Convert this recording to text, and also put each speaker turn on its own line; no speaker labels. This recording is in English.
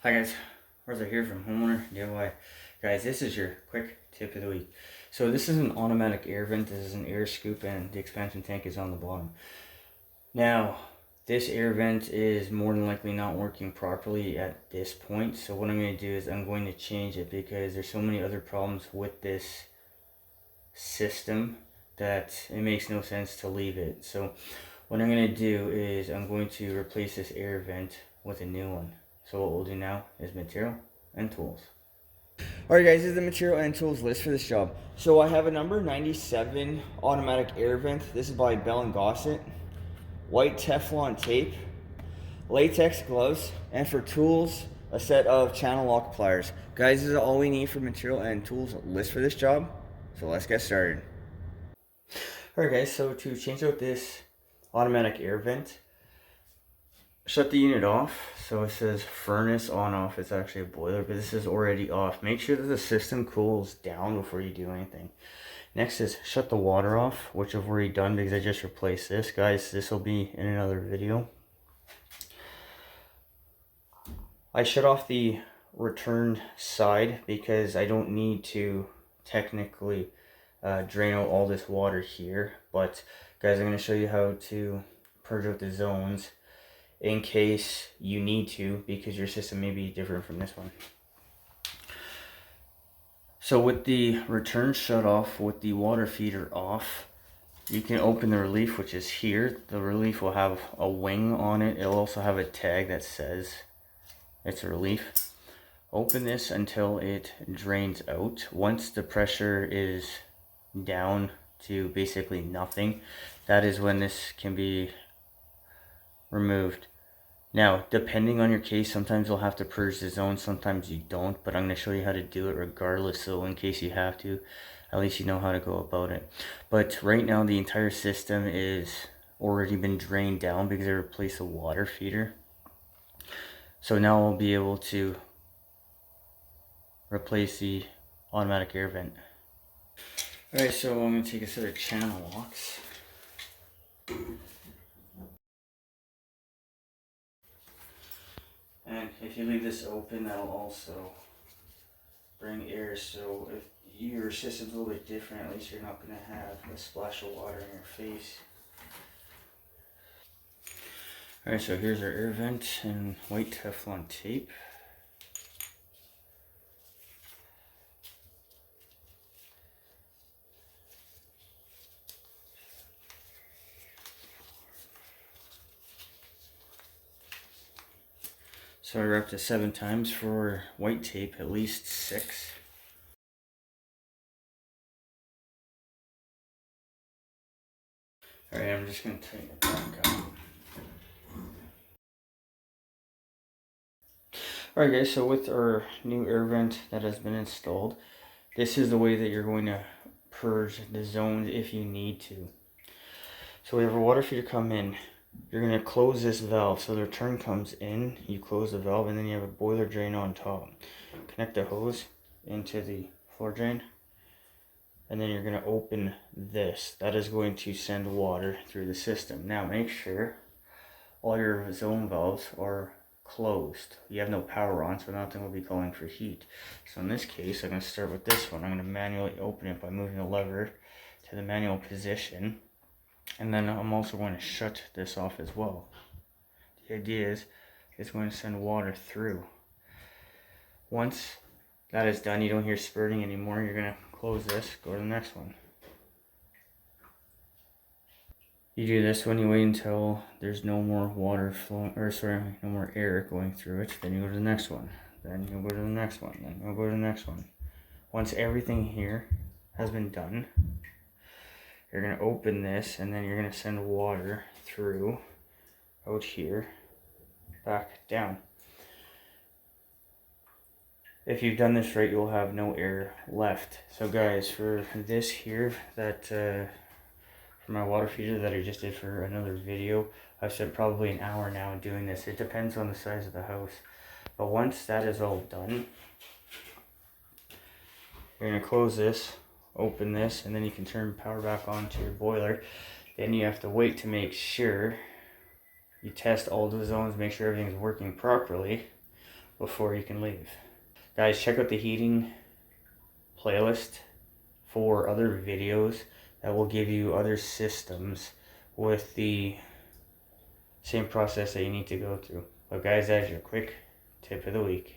Hi guys, Arthur here from Homeowner DIY. Guys, this is your quick tip of the week. So this is an automatic air vent. This is an air scoop and the expansion tank is on the bottom. Now, this air vent is more than likely not working properly at this point. So what I'm going to do is I'm going to change it because there's so many other problems with this system that it makes no sense to leave it. So what I'm going to do is I'm going to replace this air vent with a new one. So what we'll do now is material and tools. Alright guys, this is the material and tools list for this job. So I have a number 97 automatic air vent. This is by Bell & Gossett. White Teflon tape, latex gloves, and for tools, a set of channel lock pliers. Guys, this is all we need for material and tools list for this job. So let's get started. Alright guys, so to change out this automatic air vent, shut the unit off. So it says furnace on off. It's actually a boiler, but this is already off. Make sure that the system cools down before you do anything. Next is shut the water off, which I've already done because I just replaced this. Guys, this will be in another video. I shut off the returned side because I don't need to technically drain out all this water here. But guys, I'm going to show you how to purge out the zones in case you need to, because your system may be different from this one. So with the return shut off, with the water feeder off, you can open the relief, which is here. The relief will have a wing on it. It'll also have a tag that says it's a relief. Open this until it drains out. Once the pressure is down to basically nothing, that is when this can be removed. Now, depending on your case, sometimes you'll have to purge the zone, sometimes you don't, but I'm going to show you how to do it regardless, so in case you have to, at least you know how to go about it. But right now, the entire system is already been drained down because I replaced the water feeder. So now I'll be able to replace the automatic air vent. Alright, so I'm going to take a set of channel locks. And if you leave this open, that'll also bring air, so if your system's a little bit different, at least you're not going to have a splash of water in your face. Alright, so here's our air vent and white Teflon tape. So I wrapped it 7 times. For white tape, at least 6. Alright, I'm just going to tighten it back up. Alright guys, so with our new air vent that has been installed, this is the way that you're going to purge the zones if you need to. So we have our water feeder come in. You're going to close this valve, so the return comes in, you close the valve, and then you have a boiler drain on top. Connect the hose into the floor drain, and then you're going to open this. That is going to send water through the system. Now make sure all your zone valves are closed. You have no power on, so nothing will be calling for heat. So in this case, I'm going to start with this one. I'm going to manually open it by moving the lever to the manual position. And then I'm also going to shut this off as well. The idea is it's going to send water through. Once that is done, you don't hear spurting anymore. You're going to close this, go to the next one. You do this when you wait until there's no more water flowing, or sorry, no more air going through it. Then you go to the next one. Then you'll go to the next one. Then you'll go to the next one. Once everything here has been done, you're going to open this, and then you're going to send water through out here, back down. If you've done this right, you'll have no air left. So guys, for this here, that for my water feeder that I just did for another video, I've spent probably an hour now doing this. It depends on the size of the house. But once that is all done, you're going to close this, open this, and then you can turn power back on to your boiler. Then you have to wait to make sure you test all the zones, make sure everything's working properly. before you can leave. Guys, check out the heating playlist for other videos that will give you other systems with the same process that you need to go through. But guys, that's your quick tip of the week.